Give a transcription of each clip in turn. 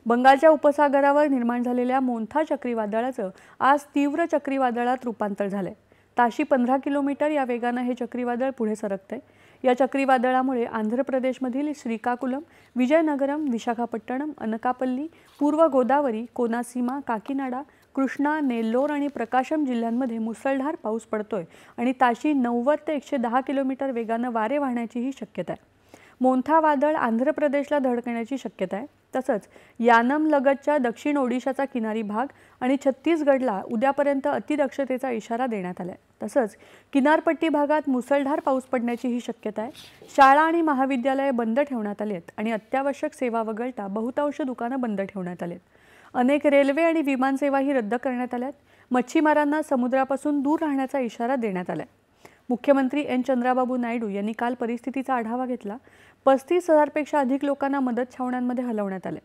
बंगालच्या उपसागरावर निर्माण झालेल्या मोन्था चक्रीवादळाचं आज तीव्र चक्रीवादळात रूपांतर झालंय। ताशी 15 किलोमीटर या वेगाने हे चक्रीवादळ पुढे सरकतंय। या चक्रीवादळामुळे आंध्र प्रदेशमधील श्रीकाकुलम, विजयनगरम, विशाखापट्टणम, अनकापल्ली, पूर्व गोदावरी, कोनासीमा, काकीनाडा, कृष्णा, नेल्लोर आणि प्रकाशम जिल्ह्यांमध्ये मुसळधार पाऊस पडतोय आणि ताशी 90 ते 110 किलोमीटर वेगाने वारे वाहण्याचीही शक्यता आहे। मोन्था वादळ आंध्र प्रदेशला धडकण्याची शक्यता आहे। तसंच यानम लगतच्या दक्षिण ओडिशाचा किनारी भाग आणि छत्तीसगडला उद्यापर्यंत अतिदक्षतेचा इशारा देण्यात आलाय। तसंच किनारपट्टी भागात मुसळधार पाऊस पडण्याचीही शक्यता आहे। शाळा आणि महाविद्यालये बंद ठेवण्यात आली आहेत आणि अत्यावश्यक सेवा वगळता बहुतांश दुकानं बंद ठेवण्यात आली आहेत। अनेक रेल्वे आणि विमानसेवाही रद्द करण्यात आल्या आहेत। मच्छीमारांना समुद्रापासून दूर राहण्याचा इशारा देण्यात आलाय। मुख्यमंत्री एन चंद्राबाबू नायडू यांनी काल परिस्थितीचा आढावा घेतला। 35,000 पेक्षा अधिक लोकांना मदत छावण्यांमध्ये हलवण्यात आले।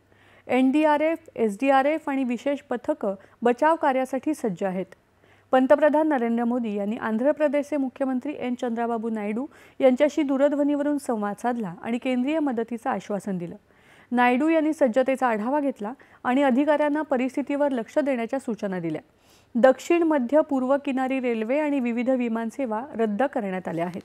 एनडीआरएफ, एसडीआरएफ आणि विशेष पथकं बचाव कार्यासाठी सज्ज आहेत। पंतप्रधान नरेंद्र मोदी यांनी आंध्र प्रदेशचे मुख्यमंत्री एन चंद्राबाबू नायडू यांच्याशी दूरध्वनीवरून संवाद साधला आणि केंद्रीय मदतीचं आश्वासन दिलं। नायडू यांनी सज्जतेचा आढावा घेतला आणि अधिकाऱ्यांना परिस्थितीवर लक्ष देण्याच्या सूचना दिल्या। दक्षिण, मध्य, पूर्व किनारी रेल्वे आणि विविध विमानसेवा रद्द करण्यात आल्या आहेत।